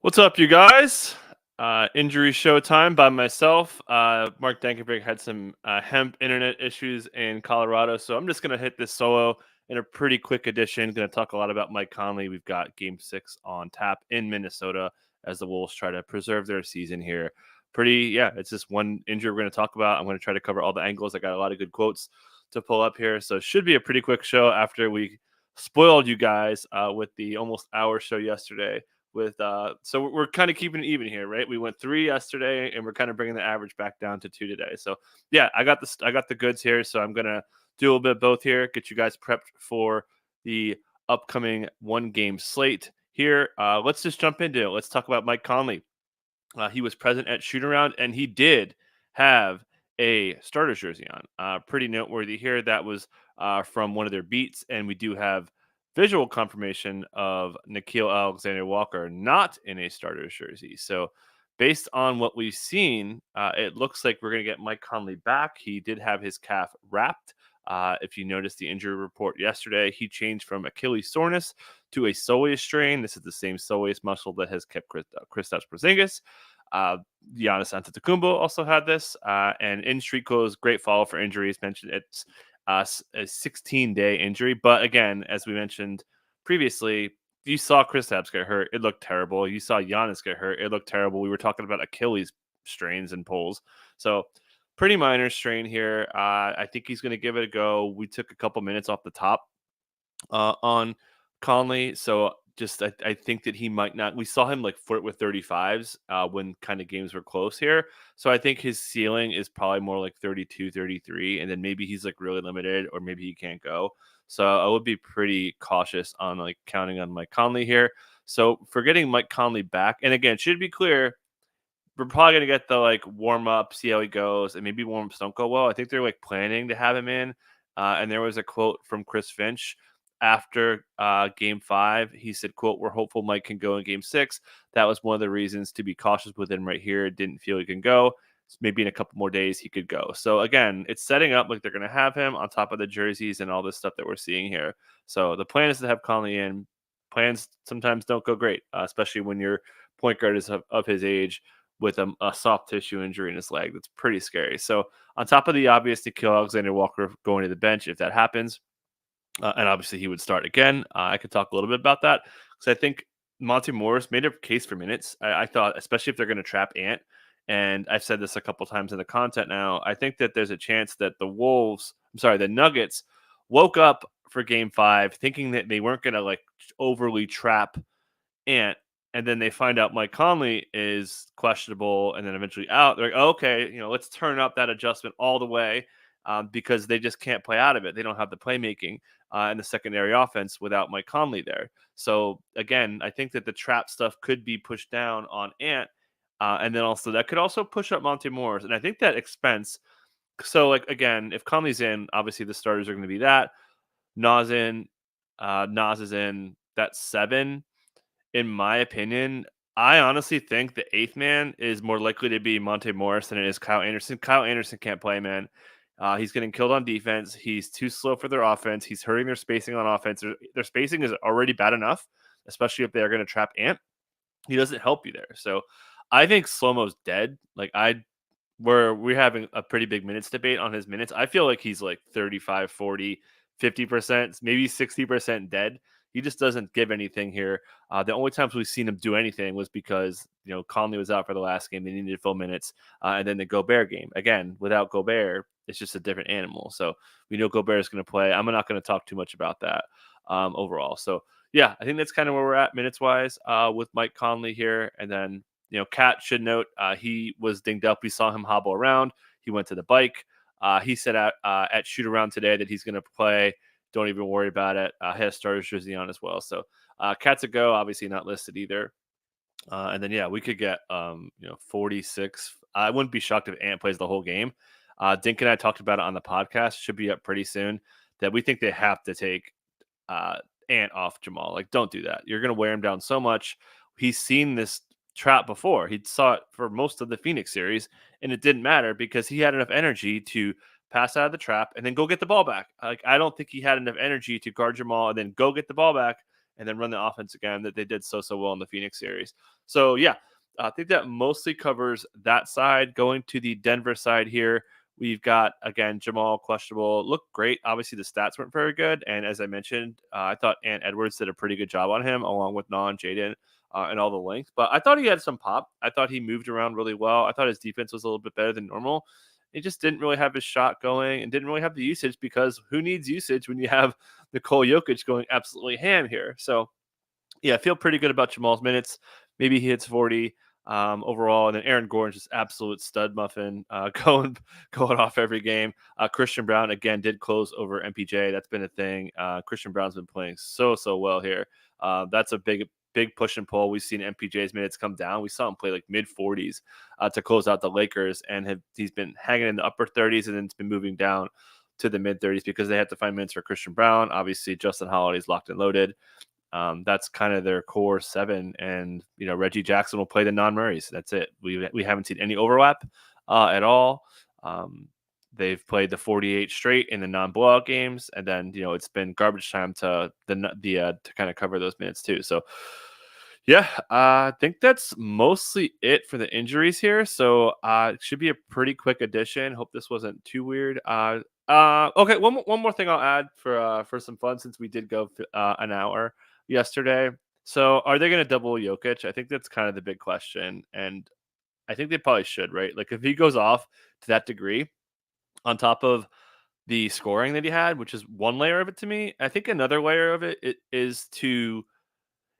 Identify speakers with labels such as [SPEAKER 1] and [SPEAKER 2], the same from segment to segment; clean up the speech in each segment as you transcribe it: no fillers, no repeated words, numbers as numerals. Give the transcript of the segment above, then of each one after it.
[SPEAKER 1] What's up, you guys? Injury showtime by myself. Mark Dankenberg had some hemp internet issues in Colorado, so I'm just going to hit this solo in a pretty quick edition. Going to talk a lot about Mike Conley. We've got game 6 on tap in Minnesota as the Wolves try to preserve their season here. It's just one injury we're going to talk about. I'm going to try to cover all the angles. I got a lot of good quotes to pull up here, so it should be a pretty quick show after we spoiled you guys with the almost hour show yesterday so we're kind of keeping it even here, right? We went 3 yesterday and we're kind of bringing the average back down to 2 today. So yeah, I got the goods here, so I'm going to do a little bit of both here, get you guys prepped for the upcoming one game slate here. Let's just jump into it. Let's talk about Mike Conley. He was present at shoot around and he did have a starter's jersey on. Pretty noteworthy here. That was from one of their beats, and we do have visual confirmation of Nikhil Alexander-Walker not in a starter's jersey. So, based on what we've seen, it looks like we're going to get Mike Conley back. He did have his calf wrapped. If you noticed the injury report yesterday, he changed from Achilles soreness to a soleus strain. This is the same soleus muscle that has kept Kristaps Porzingis. Giannis Antetokounmpo also had this, and in street clothes, great follow for injuries. Mentioned it's a 16-day injury, but again, as we mentioned previously, you saw Kristaps get hurt; it looked terrible. You saw Giannis get hurt; it looked terrible. We were talking about Achilles strains and pulls, so pretty minor strain here. I think he's going to give it a go. We took a couple minutes off the top on Conley. So I think that he might not. We saw him like flirt with 35s when kind of games were close here. So I think his ceiling is probably more like 32, 33, and then maybe he's like really limited, or maybe he can't go. So I would be pretty cautious on like counting on Mike Conley here. So for getting Mike Conley back, and again, should be clear, we're probably gonna get the like warm up, see how he goes, and maybe warm ups don't go well. I think they're like planning to have him in. And there was a quote from Chris Finch after game 5. He said, quote, "We're hopeful Mike can go in game 6. That was one of the reasons to be cautious with him right here. Didn't feel he can go. So maybe in a couple more days he could go." So again, it's setting up like they're gonna have him on top of the jerseys and all this stuff that we're seeing here. So the plan is to have Conley in. Plans sometimes don't go great, especially when your point guard is of his age with a soft tissue injury in his leg. That's pretty scary. So on top of the obvious to kill Alexander Walker going to the bench if that happens, and obviously he would start again. I could talk a little bit about that because I think Monty Morris made a case for minutes. I thought, especially if they're going to trap Ant, and I've said this a couple times in the content now, I think that there's a chance that the Nuggets woke up for game 5 thinking that they weren't going to like overly trap Ant, and then they find out Mike Conley is questionable and then eventually out. They're like, oh, okay, let's turn up that adjustment all the way because they just can't play out of it. They don't have the playmaking in the secondary offense without Mike Conley there. So again, I think that the trap stuff could be pushed down on Ant, and then also that could also push up Monte Morris. And I think that expense. So like again, if Conley's in, obviously the starters are going to be that Nas in, Nas is in. That's 7 in my opinion. I honestly think the 8th man is more likely to be Monte Morris than it is Kyle Anderson. Kyle Anderson can't play, man. He's getting killed on defense. He's too slow for their offense. He's hurting their spacing on offense. Their spacing is already bad enough, especially if they're going to trap Ant. He doesn't help you there. So I think Slow-Mo's dead. We're having a pretty big minutes debate on his minutes. I feel like he's like 35, 40, 50%, maybe 60% dead. He just doesn't give anything here. The only times we've seen him do anything was because, Conley was out for the last game. They needed to fill minutes. And then the Gobert game. Again, without Gobert, it's just a different animal. So we know Gobert is going to play. I'm not going to talk too much about that overall. So, yeah, I think that's kind of where we're at minutes-wise with Mike Conley here. And then, Cat should note he was dinged up. We saw him hobble around. He went to the bike. He said at shoot around today that he's going to play. Don't even worry about it. Had a starter's jersey on as well. So Cat's a go. Obviously not listed either. And then, yeah, we could get, 46. I wouldn't be shocked if Ant plays the whole game. Dink and I talked about it on the podcast. Should be up pretty soon. That we think they have to take Ant off Jamal. Like, don't do that. You're going to wear him down so much. He's seen this trap before. He saw it for most of the Phoenix series, and it didn't matter because he had enough energy to pass out of the trap and then go get the ball back. Like, I don't think he had enough energy to guard Jamal and then go get the ball back and then run the offense again that they did so well in the Phoenix series. So yeah, I think that mostly covers that side. Going to the Denver side here, we've got, again, Jamal questionable. Looked great. Obviously, the stats weren't very good. And as I mentioned, I thought Ant Edwards did a pretty good job on him, along with Non, Jaden, and all the length. But I thought he had some pop. I thought he moved around really well. I thought his defense was a little bit better than normal. He just didn't really have his shot going and didn't really have the usage, because who needs usage when you have Nikola Jokic going absolutely ham here? So yeah, I feel pretty good about Jamal's minutes. Maybe he hits 40 overall, and then Aaron Gordon's just absolute stud muffin, going off every game. Christian Brown again did close over MPJ. That's been a thing. Christian Brown's been playing so well here. That's a big push and pull. We've seen MPJ's minutes come down. We saw him play like mid 40s to close out the Lakers, and he's been hanging in the upper 30s, and then it's been moving down to the mid 30s because they had to find minutes for Christian Brown. Obviously, Justin Holiday's locked and loaded. That's kind of their core seven, and Reggie Jackson will play the non-Murrays. That's it. We haven't seen any overlap at all. They've played the 48 straight in the non-blowout games, and then it's been garbage time to to kind of cover those minutes too. So yeah, I think that's mostly it for the injuries here. So it should be a pretty quick addition. Hope this wasn't too weird. Okay, one more thing I'll add for some fun, since we did go an hour yesterday. So are they going to double Jokic? I think that's kind of the big question, and I think they probably should, right? Like, if he goes off to that degree, on top of the scoring that he had, which is one layer of it to me, I think another layer of it is to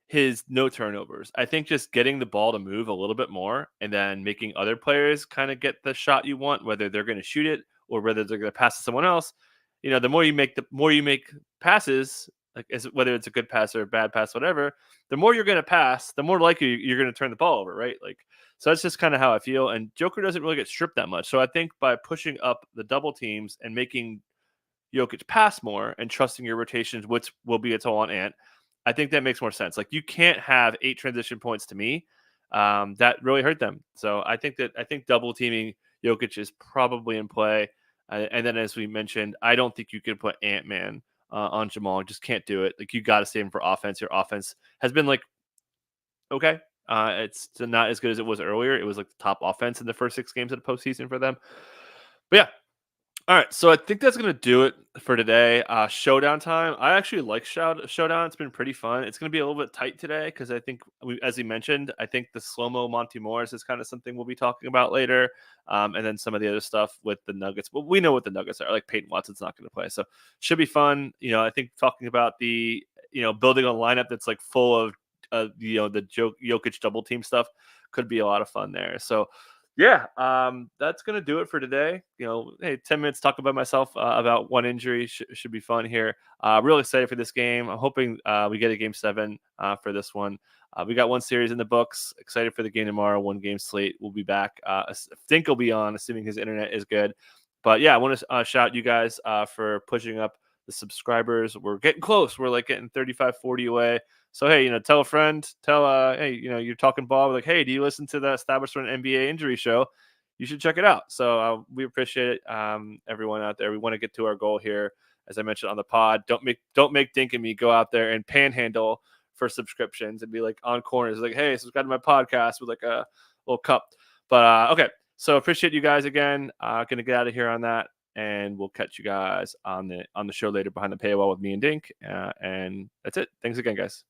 [SPEAKER 1] his no turnovers. I think just getting the ball to move a little bit more, and then making other players kind of get the shot you want, whether they're going to shoot it or whether they're going to pass to someone else. The more you make passes, like, whether it's a good pass or a bad pass, whatever, the more you're going to pass, the more likely you're going to turn the ball over, right? Like, so that's just kind of how I feel. And Joker doesn't really get stripped that much. So I think by pushing up the double teams and making Jokic pass more and trusting your rotations, which will be a toll on Ant, I think that makes more sense. Like, you can't have 8 transition points to me. That really hurt them. So I think double teaming Jokic is probably in play. And then, as we mentioned, I don't think you could put Ant-Man on Jamal. Just can't do it. Like, you got to save him for offense. Your offense has been like, okay. It's not as good as it was earlier. It was like the top offense in the first 6 games of the postseason for them. But yeah, all right, so I think that's gonna do it for today. Showdown time. I actually like Showdown. It's been pretty fun. It's gonna be a little bit tight today because I think, as we mentioned, I think the slow mo Monty Morris is kind of something we'll be talking about later, and then some of the other stuff with the Nuggets. But we know what the Nuggets are. Like, Peyton Watson's not going to play, so should be fun. I think talking about the building a lineup that's like full of the Jokic double team stuff could be a lot of fun there. So yeah, that's gonna do it for today. Hey, 10 minutes talking about myself about one injury should be fun here. Really excited for this game. I'm hoping we get a game 7 for this one. We got one series in the books. Excited for the game tomorrow. One game slate. We'll be back. I think he'll be on, assuming his internet is good. But yeah, I want to shout you guys for pushing up the subscribers. We're getting close. We're like getting 35, 40 away. So, hey, tell a friend, hey, you're talking ball. Like, hey, do you listen to the Establishment NBA Injury Show? You should check it out. So we appreciate it, everyone out there. We want to get to our goal here, as I mentioned on the pod. Don't make Dink and me go out there and panhandle for subscriptions and be like on corners, like, hey, subscribe to my podcast with like a little cup. But okay, so appreciate you guys again. Gonna get out of here on that, and we'll catch you guys on the show later behind the paywall with me and Dink. And that's it. Thanks again, guys.